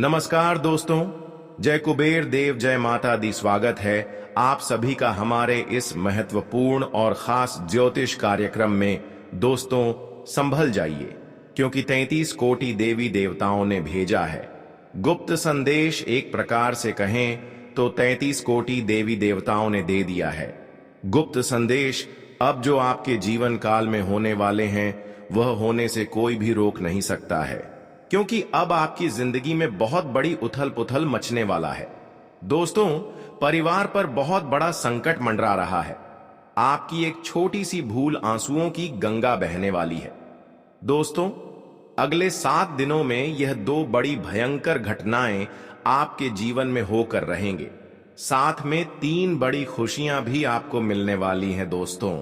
नमस्कार दोस्तों, जय कुबेर देव जय माता दी। स्वागत है आप सभी का हमारे इस महत्वपूर्ण और खास ज्योतिष कार्यक्रम में। दोस्तों, संभल जाइए क्योंकि 33 कोटि देवी देवताओं ने भेजा है गुप्त संदेश। एक प्रकार से कहें तो 33 कोटि देवी देवताओं ने दे दिया है गुप्त संदेश। अब जो आपके जीवन काल में होने वाले हैं वह होने से कोई भी रोक नहीं सकता है, क्योंकि अब आपकी जिंदगी में बहुत बड़ी उथल पुथल मचने वाला है। दोस्तों, परिवार पर बहुत बड़ा संकट मंडरा रहा है। आपकी एक छोटी सी भूल आंसुओं की गंगा बहने वाली है। दोस्तों, अगले 7 दिनों में यह 2 बड़ी भयंकर घटनाएं आपके जीवन में होकर रहेंगे। साथ में 3 बड़ी खुशियां भी आपको मिलने वाली हैं। दोस्तों,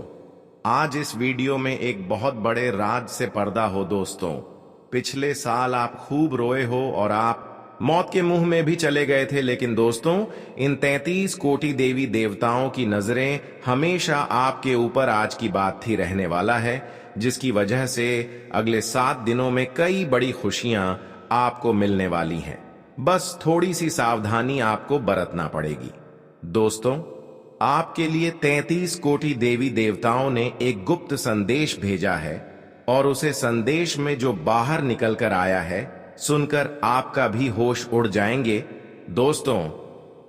आज इस वीडियो में एक बहुत बड़े राज से पर्दा हो। दोस्तों, पिछले साल आप खूब रोए हो और आप मौत के मुंह में भी चले गए थे, लेकिन दोस्तों, इन 33 कोटि देवी देवताओं की नजरें हमेशा आपके ऊपर आज की बात थी रहने वाला है, जिसकी वजह से अगले 7 दिनों में कई बड़ी खुशियां आपको मिलने वाली हैं। बस थोड़ी सी सावधानी आपको बरतना पड़ेगी। दोस्तों, आपके लिए 33 कोटि देवी देवताओं ने एक गुप्त संदेश भेजा है और उसे संदेश में जो बाहर निकल कर आया है सुनकर आपका भी होश उड़ जाएंगे। दोस्तों,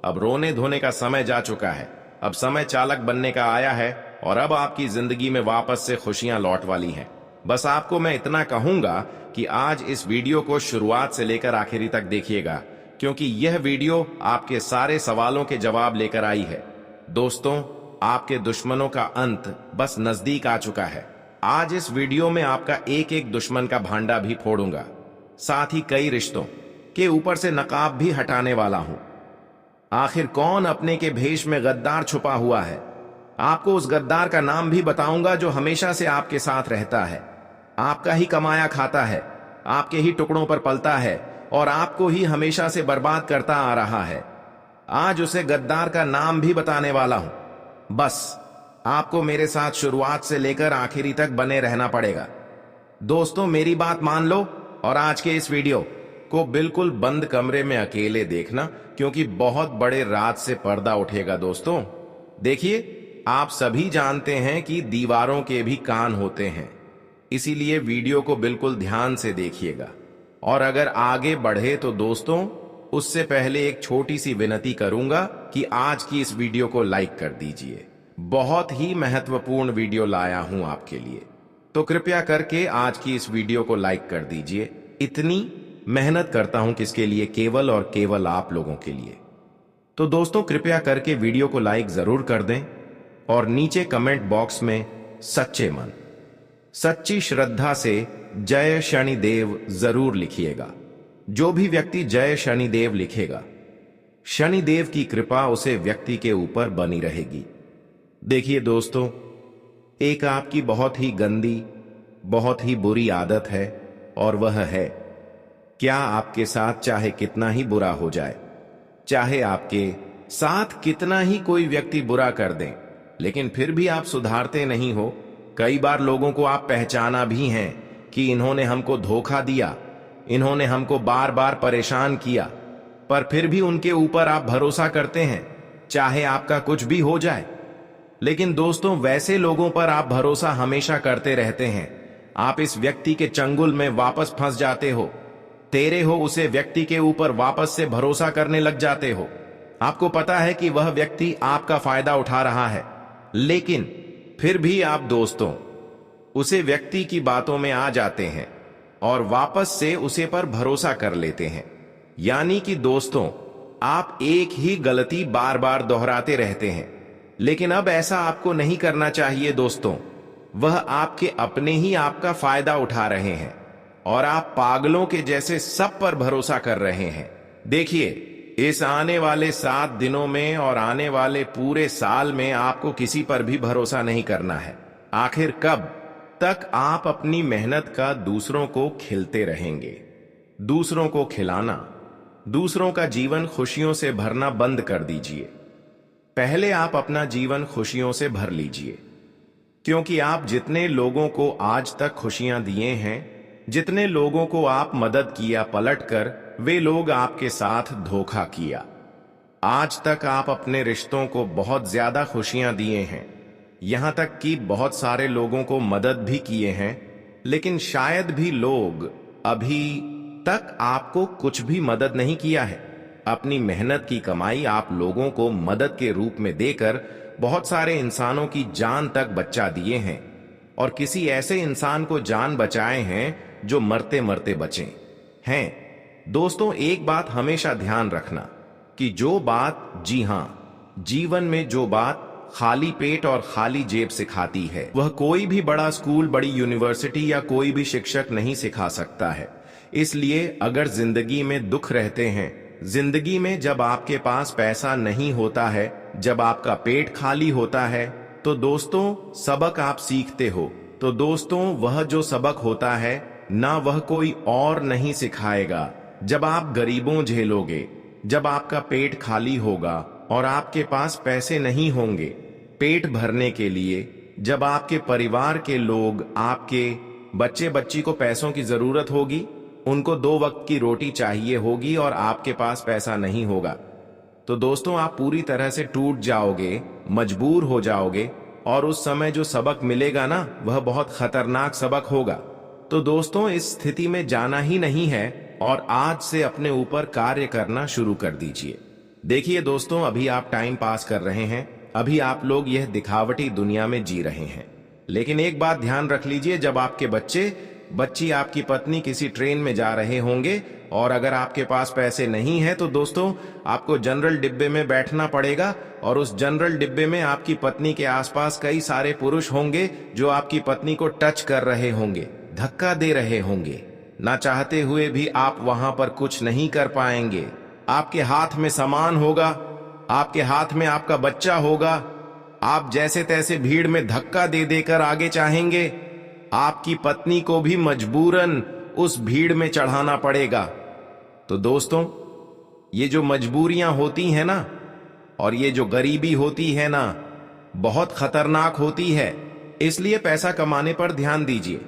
अब रोने धोने का समय जा चुका है। अब समय चालक बनने का आया है और अब आपकी जिंदगी में वापस से खुशियां लौट वाली हैं। बस आपको मैं इतना कहूंगा कि आज इस वीडियो को शुरुआत से लेकर आखिरी तक देखिएगा, क्योंकि यह वीडियो आपके सारे सवालों के जवाब लेकर आई है। दोस्तों, आपके दुश्मनों का अंत बस नजदीक आ चुका है। आज इस वीडियो में आपका एक एक दुश्मन का भांडा भी फोड़ूंगा, साथ ही कई रिश्तों के ऊपर से नकाब भी हटाने वाला हूं। आखिर कौन अपने के भेष में गद्दार छुपा हुआ है, आपको उस गद्दार का नाम भी बताऊंगा जो हमेशा से आपके साथ रहता है, आपका ही कमाया खाता है, आपके ही टुकड़ों पर पलता है और आपको ही हमेशा से बर्बाद करता आ रहा है। आज उसे गद्दार का नाम भी बताने वाला हूं। बस आपको मेरे साथ शुरुआत से लेकर आखिरी तक बने रहना पड़ेगा। दोस्तों, मेरी बात मान लो और आज के इस वीडियो को बिल्कुल बंद कमरे में अकेले देखना, क्योंकि बहुत बड़े राज से पर्दा उठेगा। दोस्तों, देखिए, आप सभी जानते हैं कि दीवारों के भी कान होते हैं, इसीलिए वीडियो को बिल्कुल ध्यान से देखिएगा। और अगर आगे बढ़े तो दोस्तों, उससे पहले एक छोटी सी विनती करूंगा कि आज की इस वीडियो को लाइक कर दीजिए। बहुत ही महत्वपूर्ण वीडियो लाया हूं आपके लिए, तो कृपया करके आज की इस वीडियो को लाइक कर दीजिए। इतनी मेहनत करता हूं किसके लिए? केवल और केवल आप लोगों के लिए। तो दोस्तों, कृपया करके वीडियो को लाइक जरूर कर दें और नीचे कमेंट बॉक्स में सच्चे मन, सच्ची श्रद्धा से जय शनिदेव जरूर लिखिएगा। जो भी व्यक्ति जय शनिदेव लिखेगा, शनिदेव की कृपा उसे व्यक्ति के ऊपर बनी रहेगी। देखिए दोस्तों, एक आपकी बहुत ही गंदी, बहुत ही बुरी आदत है, और वह है, क्या आपके साथ चाहे कितना ही बुरा हो जाए, चाहे आपके साथ कितना ही कोई व्यक्ति बुरा कर दें, लेकिन फिर भी आप सुधारते नहीं हो। कई बार लोगों को आप पहचाना भी हैं कि इन्होंने हमको धोखा दिया, इन्होंने हमको बार बार परेशान किया, पर फिर भी उनके ऊपर आप भरोसा करते हैं, चाहे आपका कुछ भी हो जाए। लेकिन दोस्तों, वैसे लोगों पर आप भरोसा हमेशा करते रहते हैं। आप इस व्यक्ति के चंगुल में वापस फंस जाते हो, तेरे हो उसे व्यक्ति के ऊपर वापस से भरोसा करने लग जाते हो। आपको पता है कि वह व्यक्ति आपका फायदा उठा रहा है, लेकिन फिर भी आप दोस्तों उसे व्यक्ति की बातों में आ जाते हैं और वापस से उसे पर भरोसा कर लेते हैं। यानी कि दोस्तों, आप एक ही गलती बार बार दोहराते रहते हैं। लेकिन अब ऐसा आपको नहीं करना चाहिए दोस्तों। वह आपके अपने ही आपका फायदा उठा रहे हैं और आप पागलों के जैसे सब पर भरोसा कर रहे हैं। देखिए, इस आने वाले 7 दिनों में और आने वाले पूरे साल में आपको किसी पर भी भरोसा नहीं करना है। आखिर कब तक आप अपनी मेहनत का दूसरों को खिलते रहेंगे? दूसरों को खिलाना, दूसरों का जीवन खुशियों से भरना बंद कर दीजिए। पहले आप अपना जीवन खुशियों से भर लीजिए, क्योंकि आप जितने लोगों को आज तक खुशियां दिए हैं, जितने लोगों को आप मदद किया पलटकर, वे लोग आपके साथ धोखा किया। आज तक आप अपने रिश्तों को बहुत ज्यादा खुशियां दिए हैं, यहां तक कि बहुत सारे लोगों को मदद भी किए हैं, लेकिन शायद भी लोग अभी तक आपको कुछ भी मदद नहीं किया है। अपनी मेहनत की कमाई आप लोगों को मदद के रूप में देकर बहुत सारे इंसानों की जान तक बचा दिए हैं, और किसी ऐसे इंसान को जान बचाए हैं जो मरते मरते बचे हैं। दोस्तों, एक बात हमेशा ध्यान रखना कि जो बात, जी हां, जीवन में जो बात खाली पेट और खाली जेब सिखाती है, वह कोई भी बड़ा स्कूल, बड़ी यूनिवर्सिटी या कोई भी शिक्षक नहीं सिखा सकता है। इसलिए अगर जिंदगी में दुख रहते हैं, जिंदगी में जब आपके पास पैसा नहीं होता है, जब आपका पेट खाली होता है, तो दोस्तों सबक आप सीखते हो, तो दोस्तों वह जो सबक होता है ना, वह कोई और नहीं सिखाएगा। जब आप गरीबों झेलोगे, जब आपका पेट खाली होगा और आपके पास पैसे नहीं होंगे पेट भरने के लिए, जब आपके परिवार के लोग, आपके बच्चे बच्ची को पैसों की जरूरत होगी, उनको 2 वक्त की रोटी चाहिए होगी और आपके पास पैसा नहीं होगा, तो दोस्तों आप पूरी तरह से टूट जाओगे, मजबूर हो जाओगे, और उस समय जो सबक मिलेगा ना, वह बहुत खतरनाक सबक होगा। तो दोस्तों इस स्थिति में जाना ही नहीं है और आज से अपने ऊपर कार्य करना शुरू कर दीजिए। देखिए दोस्तों, अभी आप टाइम पास कर रहे हैं, अभी आप लोग यह दिखावटी दुनिया में जी रहे हैं, लेकिन एक बात ध्यान रख लीजिए, जब आपके बच्चे बच्ची, आपकी पत्नी किसी ट्रेन में जा रहे होंगे और अगर आपके पास पैसे नहीं है, तो दोस्तों आपको जनरल डिब्बे में बैठना पड़ेगा, और उस जनरल डिब्बे में आपकी पत्नी के आसपास कई सारे पुरुष होंगे जो आपकी पत्नी को टच कर रहे होंगे, धक्का दे रहे होंगे। ना चाहते हुए भी आप वहां पर कुछ नहीं कर पाएंगे। आपके हाथ में सामान होगा, आपके हाथ में आपका बच्चा होगा, आप जैसे तैसे भीड़ में धक्का दे देकर आगे चाहेंगे, आपकी पत्नी को भी मजबूरन उस भीड़ में चढ़ाना पड़ेगा। तो दोस्तों ये जो मजबूरियां होती हैं ना, और ये जो गरीबी होती है ना, बहुत खतरनाक होती है। इसलिए पैसा कमाने पर ध्यान दीजिए,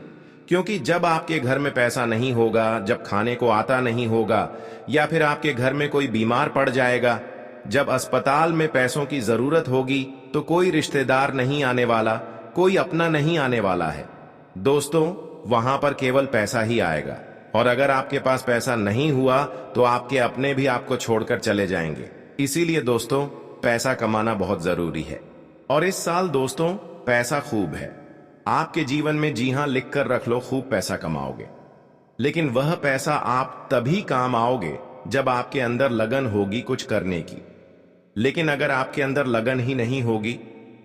क्योंकि जब आपके घर में पैसा नहीं होगा, जब खाने को आता नहीं होगा, या फिर आपके घर में कोई बीमार पड़ जाएगा, जब अस्पताल में पैसों की जरूरत होगी, तो कोई रिश्तेदार नहीं आने वाला, कोई अपना नहीं आने वाला है। दोस्तों वहां पर केवल पैसा ही आएगा, और अगर आपके पास पैसा नहीं हुआ तो आपके अपने भी आपको छोड़कर चले जाएंगे। इसीलिए दोस्तों पैसा कमाना बहुत जरूरी है, और इस साल दोस्तों पैसा खूब है आपके जीवन में। जी हां, लिख कर रख लो, खूब पैसा कमाओगे, लेकिन वह पैसा आप तभी काम आओगे जब आपके अंदर लगन होगी कुछ करने की। लेकिन अगर आपके अंदर लगन ही नहीं होगी,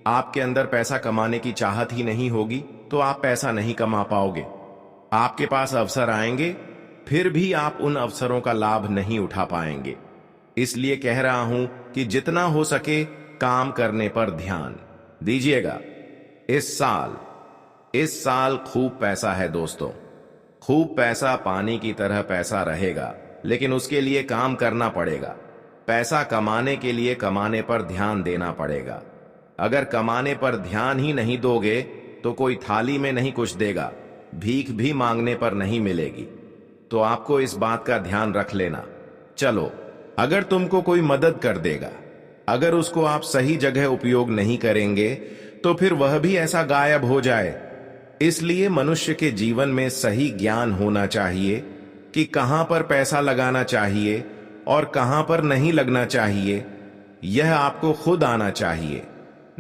आपके अंदर पैसा कमाने की चाहत ही नहीं होगी, तो आप पैसा नहीं कमा पाओगे। आपके पास अवसर आएंगे, फिर भी आप उन अवसरों का लाभ नहीं उठा पाएंगे। इसलिए कह रहा हूं कि जितना हो सके काम करने पर ध्यान दीजिएगा। इस साल खूब पैसा है दोस्तों, खूब पैसा पानी की तरह पैसा रहेगा, लेकिन उसके लिए काम करना पड़ेगा। पैसा कमाने के लिए कमाने पर ध्यान देना पड़ेगा। अगर कमाने पर ध्यान ही नहीं दोगे तो कोई थाली में नहीं कुछ देगा, भीख भी मांगने पर नहीं मिलेगी। तो आपको इस बात का ध्यान रख लेना। चलो, अगर तुमको कोई मदद कर देगा, अगर उसको आप सही जगह उपयोग नहीं करेंगे, तो फिर वह भी ऐसा गायब हो जाए। इसलिए मनुष्य के जीवन में सही ज्ञान होना चाहिए कि कहां पर पैसा लगाना चाहिए और कहां पर नहीं लगना चाहिए। यह आपको खुद आना चाहिए,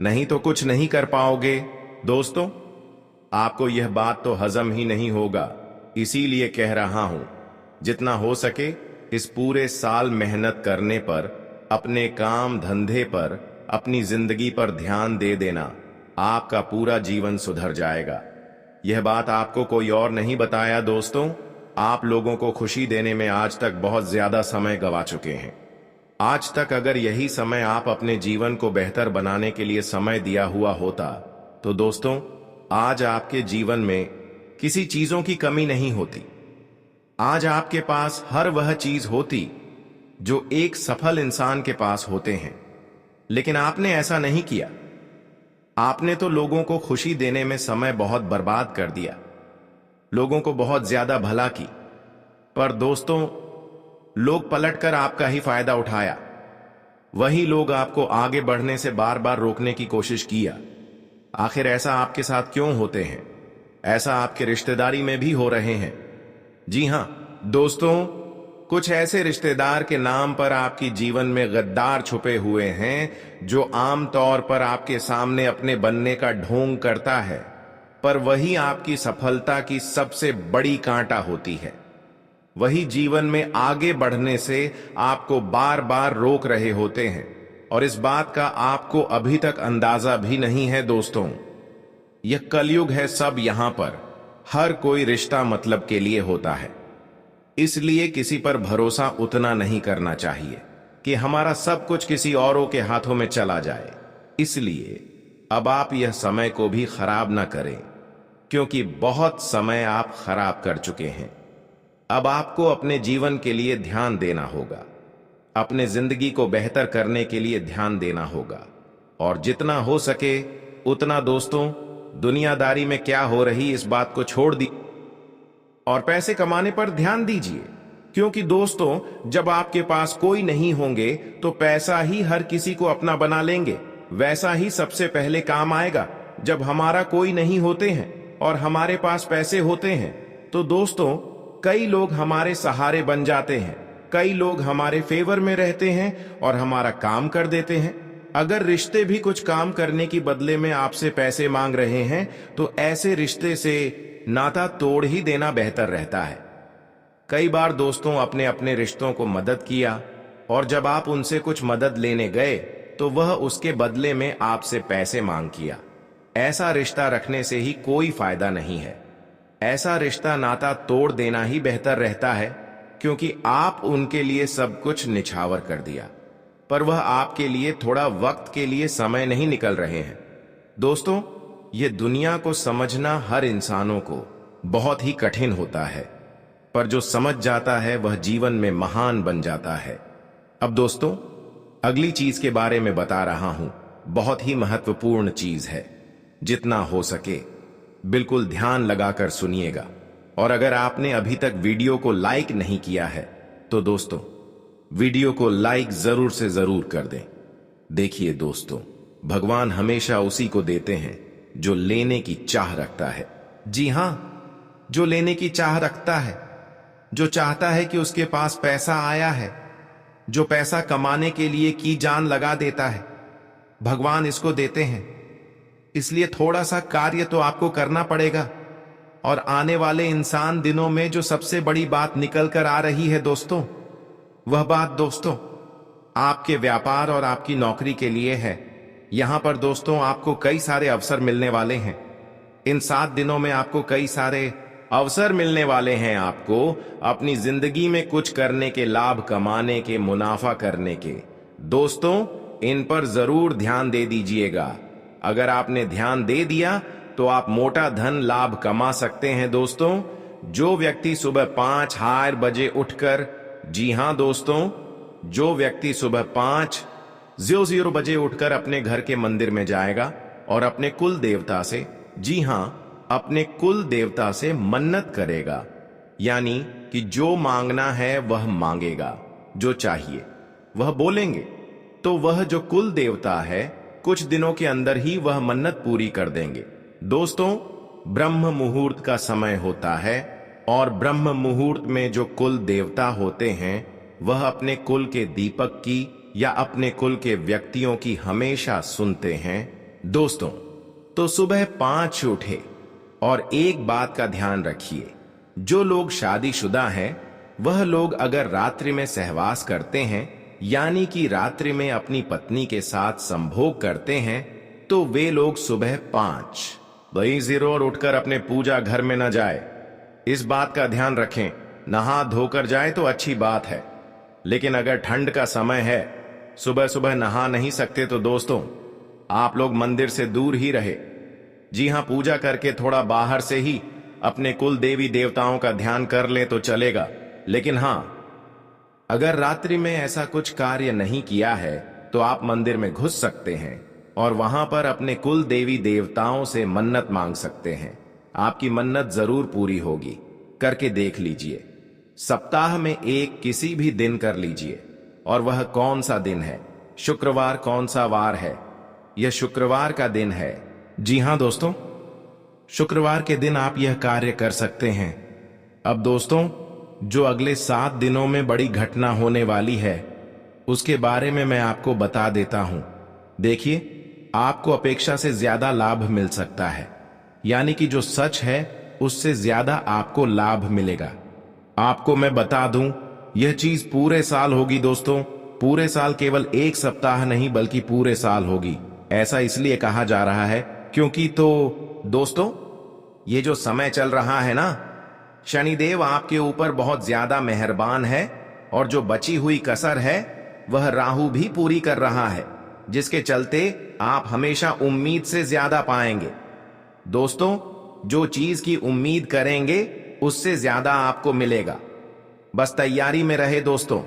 नहीं तो कुछ नहीं कर पाओगे। दोस्तों आपको यह बात तो हजम ही नहीं होगा, इसीलिए कह रहा हूं, जितना हो सके इस पूरे साल मेहनत करने पर, अपने काम धंधे पर, अपनी जिंदगी पर ध्यान दे देना। आपका पूरा जीवन सुधर जाएगा। यह बात आपको कोई और नहीं बताया दोस्तों। आप लोगों को खुशी देने में आज तक बहुत ज्यादा समय गवा चुके हैं। आज तक अगर यही समय आप अपने जीवन को बेहतर बनाने के लिए समय दिया हुआ होता, तो दोस्तों आज आपके जीवन में किसी चीजों की कमी नहीं होती। आज आपके पास हर वह चीज होती जो एक सफल इंसान के पास होते हैं। लेकिन आपने ऐसा नहीं किया। आपने तो लोगों को खुशी देने में समय बहुत बर्बाद कर दिया, लोगों को बहुत ज्यादा भला की। पर दोस्तों लोग पलटकर आपका ही फायदा उठाया। वही लोग आपको आगे बढ़ने से बार बार रोकने की कोशिश किया। आखिर ऐसा आपके साथ क्यों होते हैं? ऐसा आपके रिश्तेदारी में भी हो रहे हैं। जी हां दोस्तों, कुछ ऐसे रिश्तेदार के नाम पर आपकी जीवन में गद्दार छुपे हुए हैं जो आमतौर पर आपके सामने अपने बनने का ढोंग करता है, पर वही आपकी सफलता की सबसे बड़ी कांटा होती है। वही जीवन में आगे बढ़ने से आपको बार बार रोक रहे होते हैं, और इस बात का आपको अभी तक अंदाजा भी नहीं है। दोस्तों, यह कलयुग है। सब यहां पर हर कोई रिश्ता मतलब के लिए होता है, इसलिए किसी पर भरोसा उतना नहीं करना चाहिए कि हमारा सब कुछ किसी औरों के हाथों में चला जाए। इसलिए अब आप यह समय को भी खराब ना करें, क्योंकि बहुत समय आप खराब कर चुके हैं। अब आपको अपने जीवन के लिए ध्यान देना होगा, अपने जिंदगी को बेहतर करने के लिए ध्यान देना होगा, और जितना हो सके उतना दोस्तों दुनियादारी में क्या हो रही इस बात को छोड़ दी और पैसे कमाने पर ध्यान दीजिए। क्योंकि दोस्तों, जब आपके पास कोई नहीं होंगे तो पैसा ही हर किसी को अपना बना लेंगे। वैसा ही सबसे पहले काम आएगा जब हमारा कोई नहीं होते हैं और हमारे पास पैसे होते हैं। तो दोस्तों, कई लोग हमारे सहारे बन जाते हैं, कई लोग हमारे फेवर में रहते हैं और हमारा काम कर देते हैं। अगर रिश्ते भी कुछ काम करने की बदले में आपसे पैसे मांग रहे हैं तो ऐसे रिश्ते से नाता तोड़ ही देना बेहतर रहता है। कई बार दोस्तों अपने अपने रिश्तों को मदद किया, और जब आप उनसे कुछ मदद लेने गए तो वह उसके बदले में आपसे पैसे मांग किया। ऐसा रिश्ता रखने से ही कोई फायदा नहीं है। ऐसा रिश्ता नाता तोड़ देना ही बेहतर रहता है, क्योंकि आप उनके लिए सब कुछ निछावर कर दिया, पर वह आपके लिए थोड़ा वक्त के लिए समय नहीं निकल रहे हैं। दोस्तों, ये दुनिया को समझना हर इंसानों को बहुत ही कठिन होता है, पर जो समझ जाता है वह जीवन में महान बन जाता है। अब दोस्तों, अगली चीज के बारे में बता रहा हूं। बहुत ही महत्वपूर्ण चीज है। जितना हो सके बिल्कुल ध्यान लगाकर सुनिएगा, और अगर आपने अभी तक वीडियो को लाइक नहीं किया है तो दोस्तों वीडियो को लाइक जरूर से जरूर कर दें। देखिए दोस्तों, भगवान हमेशा उसी को देते हैं जो लेने की चाह रखता है। जी हां, जो लेने की चाह रखता है, जो चाहता है कि उसके पास पैसा आया है, जो पैसा कमाने के लिए की जान लगा देता है, भगवान इसको देते हैं। इसलिए थोड़ा सा कार्य तो आपको करना पड़ेगा। और आने वाले इंसान दिनों में जो सबसे बड़ी बात निकल कर आ रही है दोस्तों, वह बात दोस्तों आपके व्यापार और आपकी नौकरी के लिए है। यहां पर दोस्तों आपको कई सारे अवसर मिलने वाले हैं। इन 7 दिनों में आपको कई सारे अवसर मिलने वाले हैं। आपको अपनी जिंदगी में कुछ करने के, लाभ कमाने के, मुनाफा करने के। दोस्तों, इन पर जरूर ध्यान दे दीजिएगा। अगर आपने ध्यान दे दिया तो आप मोटा धन लाभ कमा सकते हैं। दोस्तों, जो व्यक्ति सुबह 5 बजे उठकर, जी हां दोस्तों, जो व्यक्ति सुबह 5 बजे उठकर अपने घर के मंदिर में जाएगा और अपने कुल देवता से, जी हां, अपने कुल देवता से मन्नत करेगा, यानी कि जो मांगना है वह मांगेगा, जो चाहिए वह बोलेंगे, तो वह जो कुल देवता है कुछ दिनों के अंदर ही वह मन्नत पूरी कर देंगे। दोस्तों, ब्रह्म मुहूर्त का समय होता है, और ब्रह्म मुहूर्त में जो कुल देवता होते हैं वह अपने कुल के दीपक की या अपने कुल के व्यक्तियों की हमेशा सुनते हैं। दोस्तों, तो सुबह 5 उठे, और एक बात का ध्यान रखिए, जो लोग शादीशुदा हैं वह लोग अगर रात्रि में सहवास करते हैं, यानी कि रात्रि में अपनी पत्नी के साथ संभोग करते हैं, तो वे लोग सुबह 5 और उठकर अपने पूजा घर में न जाए। इस बात का ध्यान रखें। नहा धोकर जाए तो अच्छी बात है, लेकिन अगर ठंड का समय है, सुबह सुबह नहा नहीं सकते, तो दोस्तों आप लोग मंदिर से दूर ही रहे। जी हां, पूजा करके थोड़ा बाहर से ही अपने कुल देवी देवताओं का ध्यान कर ले तो चलेगा। लेकिन हां, अगर रात्रि में ऐसा कुछ कार्य नहीं किया है तो आप मंदिर में घुस सकते हैं और वहां पर अपने कुल देवी देवताओं से मन्नत मांग सकते हैं। आपकी मन्नत जरूर पूरी होगी, करके देख लीजिए। सप्ताह में एक किसी भी दिन कर लीजिए। और वह कौन सा दिन है? शुक्रवार। कौन सा वार है? यह शुक्रवार का दिन है। जी हां दोस्तों, शुक्रवार के दिन आप यह कार्य कर सकते हैं। अब दोस्तों, जो अगले 7 दिनों में बड़ी घटना होने वाली है उसके बारे में मैं आपको बता देता हूं। देखिए, आपको अपेक्षा से ज्यादा लाभ मिल सकता है, यानी कि जो सच है उससे ज्यादा आपको लाभ मिलेगा। आपको मैं बता दूं, यह चीज पूरे साल होगी दोस्तों। पूरे साल, केवल एक सप्ताह नहीं बल्कि पूरे साल होगी। ऐसा इसलिए कहा जा रहा है क्योंकि दोस्तों, ये जो समय चल रहा है ना, शनिदेव आपके ऊपर बहुत ज्यादा मेहरबान है और जो बची हुई कसर है वह राहु भी पूरी कर रहा है, जिसके चलते आप हमेशा उम्मीद से ज्यादा पाएंगे। दोस्तों, जो चीज की उम्मीद करेंगे उससे ज्यादा आपको मिलेगा। बस तैयारी में रहे दोस्तों।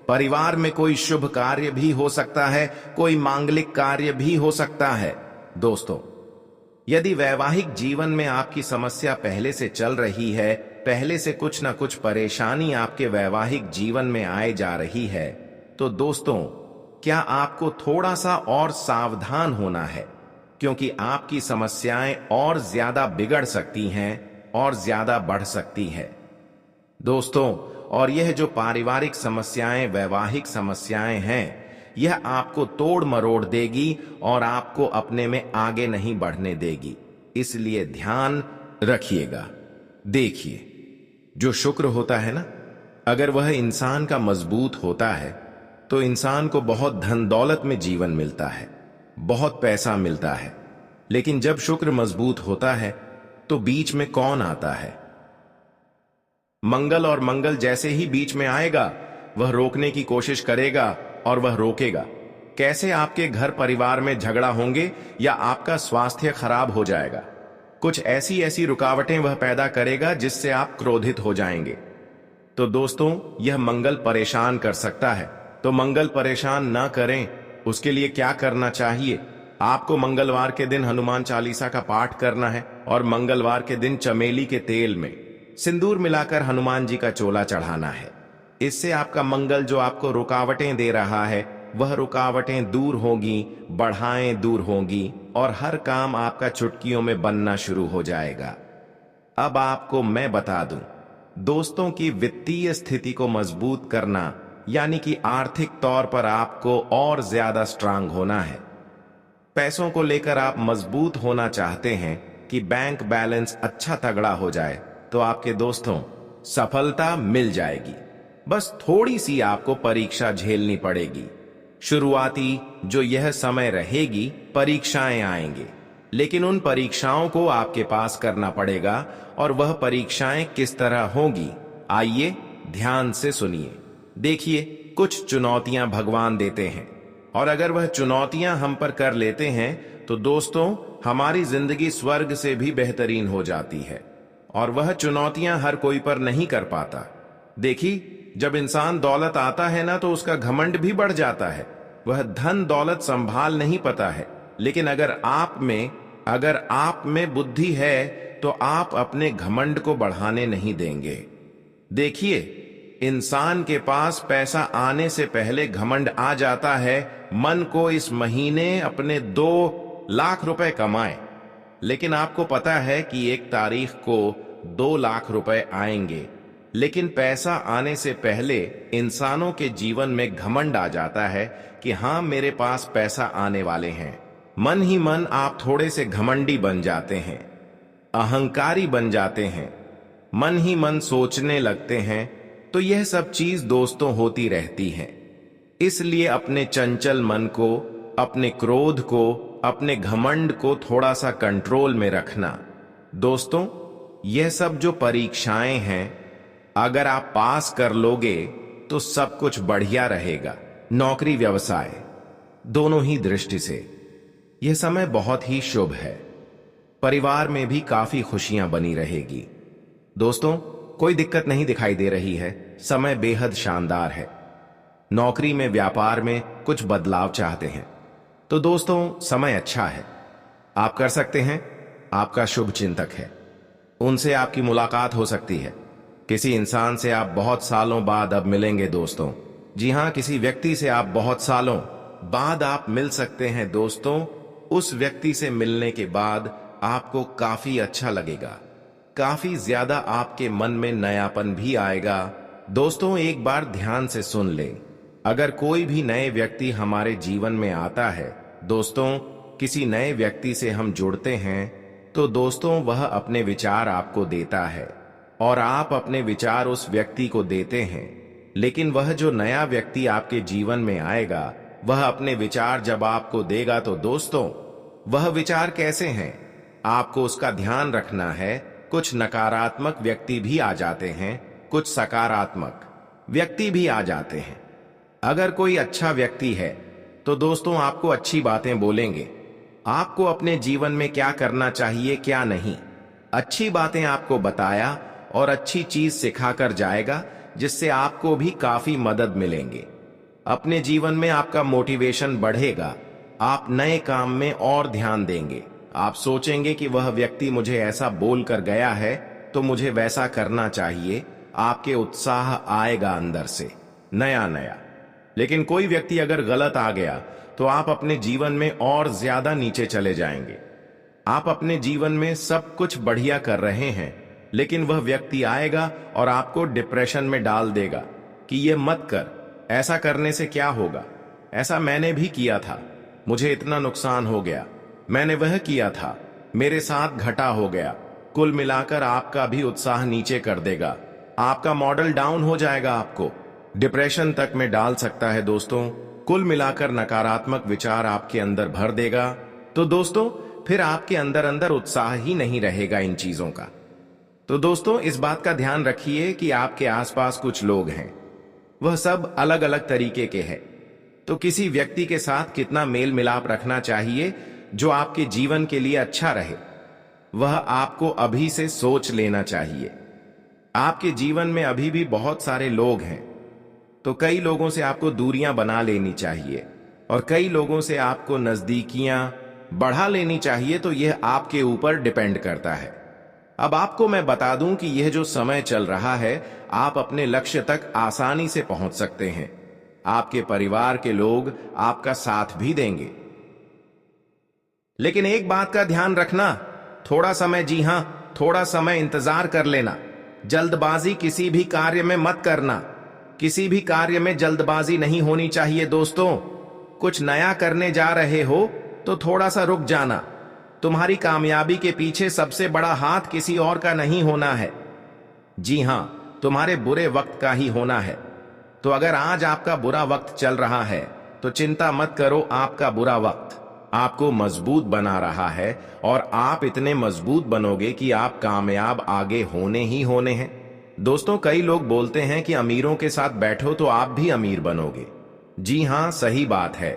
परिवार में कोई शुभ कार्य भी हो सकता है, कोई मांगलिक कार्य भी हो सकता है। दोस्तों, यदि वैवाहिक जीवन में आपकी समस्या पहले से चल रही है, पहले से कुछ ना कुछ परेशानी आपके वैवाहिक जीवन में आए जा रही है, तो दोस्तों, क्या आपको थोड़ा सा और सावधान होना है, क्योंकि आपकी समस्याएं और ज्यादा बिगड़ सकती हैं और ज्यादा बढ़ सकती है दोस्तों। और यह जो पारिवारिक समस्याएं, वैवाहिक समस्याएं हैं, यह आपको तोड़ मरोड़ देगी और आपको अपने में आगे नहीं बढ़ने देगी। इसलिए ध्यान रखिएगा। देखिए, जो शुक्र होता है ना, अगर वह इंसान का मजबूत होता है तो इंसान को बहुत धन दौलत में जीवन मिलता है, बहुत पैसा मिलता है। लेकिन जब शुक्र मजबूत होता है तो बीच में कौन आता है? मंगल। और मंगल जैसे ही बीच में आएगा, वह रोकने की कोशिश करेगा और वह रोकेगा। कैसे? आपके घर परिवार में झगड़ा होंगे या आपका स्वास्थ्य खराब हो जाएगा। कुछ ऐसी ऐसी रुकावटें वह पैदा करेगा जिससे आप क्रोधित हो जाएंगे। तो दोस्तों, यह मंगल परेशान कर सकता है। तो मंगल परेशान ना करें, उसके लिए क्या करना चाहिए? आपको मंगलवार के दिन हनुमान चालीसा का पाठ करना है और मंगलवार के दिन चमेली के तेल में सिंदूर मिलाकर हनुमान जी का चोला चढ़ाना है। इससे आपका मंगल, जो आपको रुकावटें दे रहा है, वह रुकावटें दूर होंगी, बढ़ाएं दूर होंगी और हर काम आपका चुटकियों में बनना शुरू हो जाएगा। अब आपको मैं बता दूं, दोस्तों की वित्तीय स्थिति को मजबूत करना, यानी कि आर्थिक तौर पर आपको और ज्यादा स्ट्रांग होना है। पैसों को लेकर आप मजबूत होना चाहते हैं कि बैंक बैलेंस अच्छा तगड़ा हो जाए, तो आपके दोस्तों सफलता मिल जाएगी। बस थोड़ी सी आपको परीक्षा झेलनी पड़ेगी। शुरुआती जो यह समय रहेगी, परीक्षाएं आएंगे, लेकिन उन परीक्षाओं को आपके पास करना पड़ेगा। और वह परीक्षाएं किस तरह होगी, आइए ध्यान से सुनिए। देखिए, कुछ चुनौतियां भगवान देते हैं और अगर वह चुनौतियां हम पर कर लेते हैं तो दोस्तों, हमारी जिंदगी स्वर्ग से भी बेहतरीन हो जाती है। और वह चुनौतियां हर कोई पर नहीं कर पाता। देखिए, जब इंसान दौलत आता है ना, तो उसका घमंड भी बढ़ जाता है। वह धन दौलत संभाल नहीं पाता है। लेकिन अगर आप में बुद्धि है तो आप अपने घमंड को बढ़ाने नहीं देंगे। देखिए, इंसान के पास पैसा आने से पहले घमंड आ जाता है। मन को इस महीने अपने 2 लाख रुपए कमाए, लेकिन आपको पता है कि 1 तारीख को 2 लाख रुपए आएंगे। लेकिन पैसा आने से पहले इंसानों के जीवन में घमंड आ जाता है कि हाँ, मेरे पास पैसा आने वाले हैं। मन ही मन आप थोड़े से घमंडी बन जाते हैं, अहंकारी बन जाते हैं, मन ही मन सोचने लगते हैं। तो यह सब चीज दोस्तों होती रहती है। इसलिए अपने चंचल मन को, अपने क्रोध को, अपने घमंड को थोड़ा सा कंट्रोल में रखना। दोस्तों, यह सब जो परीक्षाएं हैं, अगर आप पास कर लोगे तो सब कुछ बढ़िया रहेगा। नौकरी व्यवसाय दोनों ही दृष्टि से यह समय बहुत ही शुभ है। परिवार में भी काफी खुशियां बनी रहेगी। दोस्तों, कोई दिक्कत नहीं दिखाई दे रही है। समय बेहद शानदार है। नौकरी में, व्यापार में कुछ बदलाव चाहते हैं तो दोस्तों, समय अच्छा है। आप कर सकते हैं। आपका शुभ चिंतक है, उनसे आपकी मुलाकात हो सकती है। किसी इंसान से आप बहुत सालों बाद अब मिलेंगे दोस्तों। जी हाँ, किसी व्यक्ति से आप बहुत सालों बाद आप मिल सकते हैं दोस्तों। उस व्यक्ति से मिलने के बाद आपको काफी अच्छा लगेगा, काफी ज्यादा आपके मन में नयापन भी आएगा। दोस्तों एक बार ध्यान से सुन ले, अगर कोई भी नए व्यक्ति हमारे जीवन में आता है दोस्तों, किसी नए व्यक्ति से हम जुड़ते हैं तो दोस्तों वह अपने विचार आपको देता है और आप अपने विचार उस व्यक्ति को देते हैं। लेकिन वह जो नया व्यक्ति आपके जीवन में आएगा, वह अपने विचार जब आपको देगा तो दोस्तों वह विचार कैसे हैं, आपको उसका ध्यान रखना है। कुछ नकारात्मक व्यक्ति भी आ जाते हैं, कुछ सकारात्मक व्यक्ति भी आ जाते हैं। अगर कोई अच्छा व्यक्ति है तो दोस्तों आपको अच्छी बातें बोलेंगे, आपको अपने जीवन में क्या करना चाहिए क्या नहीं, अच्छी बातें आपको बताया और अच्छी चीज सिखाकर जाएगा, जिससे आपको भी काफी मदद मिलेंगे। अपने जीवन में आपका मोटिवेशन बढ़ेगा, आप नए काम में और ध्यान देंगे। आप सोचेंगे कि वह व्यक्ति मुझे ऐसा बोल कर गया है तो मुझे वैसा करना चाहिए। आपके उत्साह आएगा अंदर से नया नया। लेकिन कोई व्यक्ति अगर गलत आ गया तो आप अपने जीवन में और ज्यादा नीचे चले जाएंगे। आप अपने जीवन में सब कुछ बढ़िया कर रहे हैं, लेकिन वह व्यक्ति आएगा और आपको डिप्रेशन में डाल देगा कि ये मत कर, ऐसा करने से क्या होगा, ऐसा मैंने भी किया था, मुझे इतना नुकसान हो गया, मैंने वह किया था, मेरे साथ घटा हो गया। कुल मिलाकर आपका भी उत्साह नीचे कर देगा, आपका मॉडल डाउन हो जाएगा, आपको डिप्रेशन तक में डाल सकता है दोस्तों। कुल मिलाकर नकारात्मक विचार आपके अंदर भर देगा तो दोस्तों फिर आपके अंदर अंदर उत्साह ही नहीं रहेगा इन चीजों का। तो दोस्तों इस बात का ध्यान रखिए कि आपके आसपास कुछ लोग हैं, वह सब अलग अलग तरीके के हैं। तो किसी व्यक्ति के साथ कितना मेल मिलाप रखना चाहिए जो आपके जीवन के लिए अच्छा रहे, वह आपको अभी से सोच लेना चाहिए। आपके जीवन में अभी भी बहुत सारे लोग हैं, तो कई लोगों से आपको दूरियां बना लेनी चाहिए और कई लोगों से आपको नजदीकियां बढ़ा लेनी चाहिए। तो यह आपके ऊपर डिपेंड करता है। अब आपको मैं बता दूं कि यह जो समय चल रहा है, आप अपने लक्ष्य तक आसानी से पहुंच सकते हैं। आपके परिवार के लोग आपका साथ भी देंगे, लेकिन एक बात का ध्यान रखना, थोड़ा समय, जी हां थोड़ा समय इंतजार कर लेना। जल्दबाजी किसी भी कार्य में मत करना, किसी भी कार्य में जल्दबाजी नहीं होनी चाहिए दोस्तों। कुछ नया करने जा रहे हो तो थोड़ा सा रुक जाना। तुम्हारी कामयाबी के पीछे सबसे बड़ा हाथ किसी और का नहीं होना है, जी हां तुम्हारे बुरे वक्त का ही होना है। तो अगर आज आपका बुरा वक्त चल रहा है तो चिंता मत करो, आपका बुरा वक्त आपको मजबूत बना रहा है और आप इतने मजबूत बनोगे कि आप कामयाब आगे होने ही होने हैं। दोस्तों कई लोग बोलते हैं कि अमीरों के साथ बैठो तो आप भी अमीर बनोगे। जी हां सही बात है,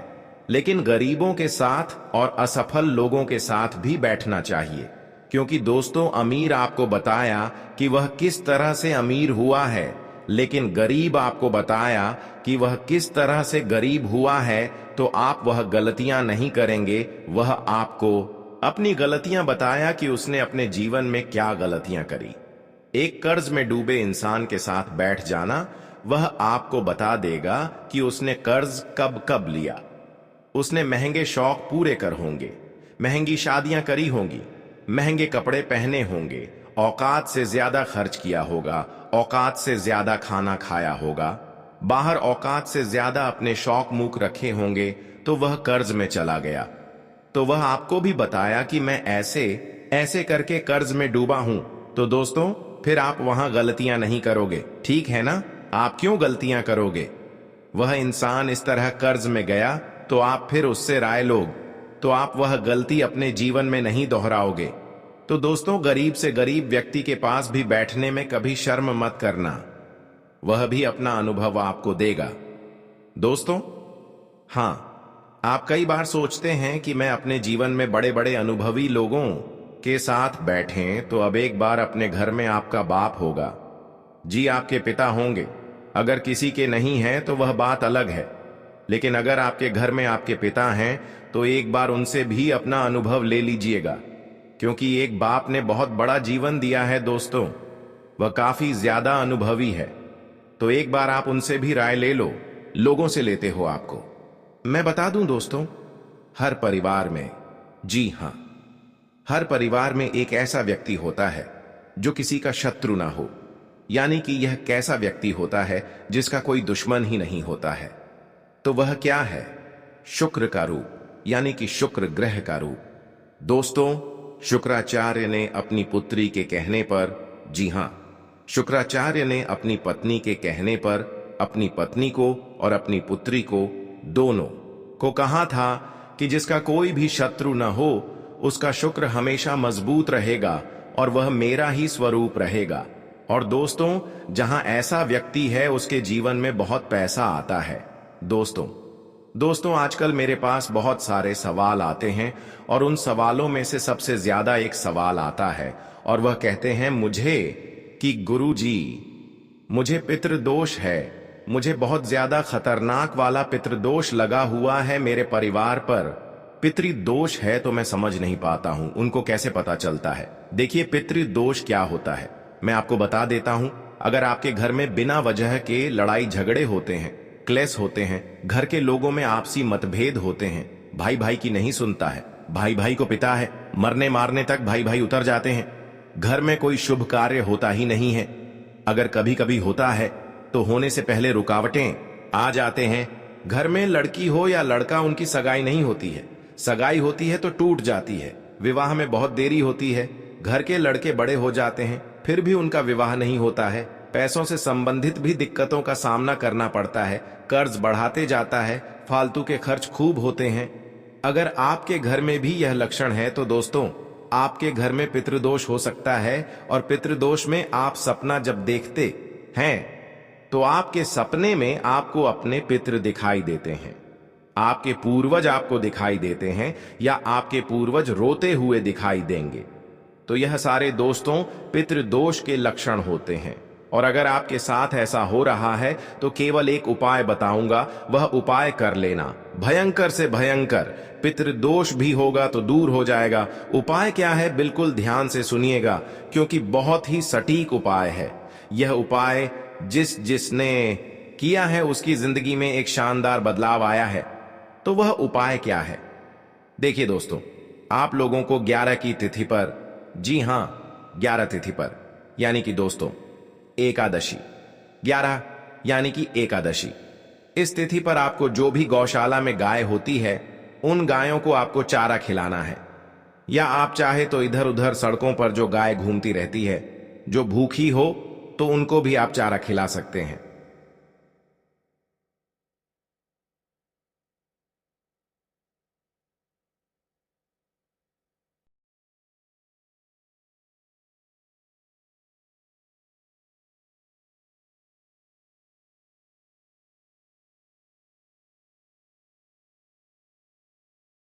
लेकिन गरीबों के साथ और असफल लोगों के साथ भी बैठना चाहिए, क्योंकि दोस्तों अमीर आपको बताया कि वह किस तरह से अमीर हुआ है, लेकिन गरीब आपको बताया कि वह किस तरह से गरीब हुआ है। तो आप वह गलतियां नहीं करेंगे, वह आपको अपनी गलतियां बताया कि उसने अपने जीवन में क्या गलतियां करी। एक कर्ज में डूबे इंसान के साथ बैठ जाना, वह आपको बता देगा कि उसने कर्ज कब कब लिया। उसने महंगे शौक पूरे कर होंगे, महंगी शादियां करी होंगी, महंगे कपड़े पहने होंगे, औकात से ज्यादा खर्च किया होगा, औकात से ज्यादा खाना खाया होगा, बाहर औकात से ज्यादा अपने शौक मूक रखे होंगे, तो वह कर्ज में चला गया। तो वह आपको भी बताया कि मैं ऐसे ऐसे करके कर्ज में डूबा हूं। तो दोस्तों फिर आप वहां गलतियां नहीं करोगे, ठीक है ना? आप क्यों गलतियां करोगे? वह इंसान इस तरह कर्ज में गया तो आप फिर उससे राय लोग, तो आप वह गलती अपने जीवन में नहीं दोहराओगे। तो दोस्तों गरीब से गरीब व्यक्ति के पास भी बैठने में कभी शर्म मत करना, वह भी अपना अनुभव आपको देगा। दोस्तों हां, आप कई बार सोचते हैं कि मैं अपने जीवन में बड़े बड़े अनुभवी लोगों के साथ बैठें, तो अब एक बार अपने घर में आपका बाप होगा, जी आपके पिता होंगे। अगर किसी के नहीं है तो वह बात अलग है, लेकिन अगर आपके घर में आपके पिता हैं तो एक बार उनसे भी अपना अनुभव ले लीजिएगा, क्योंकि एक बाप ने बहुत बड़ा जीवन दिया है दोस्तों। वह काफी ज्यादा अनुभवी है, तो एक बार आप उनसे भी राय ले लो। लोगों से लेते हो आपको। मैं बता दूं दोस्तों, हर परिवार में, जी हां, हर परिवार में एक ऐसा व्यक्ति होता है जो किसी का शत्रु ना हो। यानी कि यह कैसा व्यक्ति होता है जिसका कोई दुश्मन ही नहीं होता है। तो वह क्या है? शुक्र का रूप, यानी कि शुक्र ग्रह का रूप। दोस्तों, शुक्राचार्य ने अपनी पुत्री के कहने पर, जी हां, शुक्राचार्य ने अपनी पत्नी के कहने पर अपनी पत्नी को और अपनी पुत्री को, दोनों को कहा था कि जिसका कोई भी शत्रु न हो उसका शुक्र हमेशा मजबूत रहेगा और वह मेरा ही स्वरूप रहेगा। और दोस्तों, जहां ऐसा व्यक्ति है उसके जीवन में बहुत पैसा आता है। दोस्तों आजकल मेरे पास बहुत सारे सवाल आते हैं और उन सवालों में से सबसे ज्यादा एक सवाल आता है और वह कहते हैं मुझे कि गुरुजी, मुझे पितृदोष है, मुझे बहुत ज्यादा खतरनाक वाला पितृदोष लगा हुआ है मेरे परिवार पर। पितृदोष है तो मैं समझ नहीं पाता हूं, उनको कैसे पता चलता है? देखिए, पितृदोष क्या होता है मैं आपको बता देता हूं। अगर आपके घर में बिना वजह के लड़ाई झगड़े होते हैं, क्लेश होते हैं, घर के लोगों में आपसी मतभेद होते हैं, भाई भाई की नहीं सुनता है, भाई भाई को पिता है, मरने मारने तक भाई भाई उतर जाते हैं, घर में कोई शुभ कार्य होता ही नहीं है, अगर कभी कभी होता है तो होने से पहले रुकावटें आ जाते हैं, घर में लड़की हो या लड़का उनकी सगाई नहीं होती है, सगाई होती है तो टूट जाती है, विवाह में बहुत देरी होती है, घर के लड़के बड़े हो जाते हैं फिर भी उनका विवाह नहीं होता है, पैसों से संबंधित भी दिक्कतों का सामना करना पड़ता है, कर्ज बढ़ाते जाता है, फालतू के खर्च खूब होते हैं। अगर आपके घर में भी यह लक्षण है तो दोस्तों, आपके घर में पितृदोष हो सकता है। और पितृदोष में आप सपना जब देखते हैं तो आपके सपने में आपको अपने पितृ दिखाई देते हैं, आपके पूर्वज आपको दिखाई देते हैं या आपके पूर्वज रोते हुए दिखाई देंगे। तो यह सारे दोस्तों पितृदोष के लक्षण होते हैं। और अगर आपके साथ ऐसा हो रहा है तो केवल एक उपाय बताऊंगा, वह उपाय कर लेना। भयंकर से भयंकर पितृदोष भी होगा तो दूर हो जाएगा। उपाय क्या है, बिल्कुल ध्यान से सुनिएगा, क्योंकि बहुत ही सटीक उपाय है। यह उपाय जिसने किया है उसकी जिंदगी में एक शानदार बदलाव आया है। तो वह उपाय क्या है? देखिए दोस्तों, आप लोगों को 11 की तिथि पर, जी हां 11 तिथि पर, यानी कि दोस्तों एकादशी, 11 यानी कि एकादशी, इस तिथि पर आपको जो भी गौशाला में गाय होती है उन गायों को आपको चारा खिलाना है। या आप चाहे तो इधर उधर सड़कों पर जो गाय घूमती रहती है, जो भूखी हो तो उनको भी आप चारा खिला सकते हैं।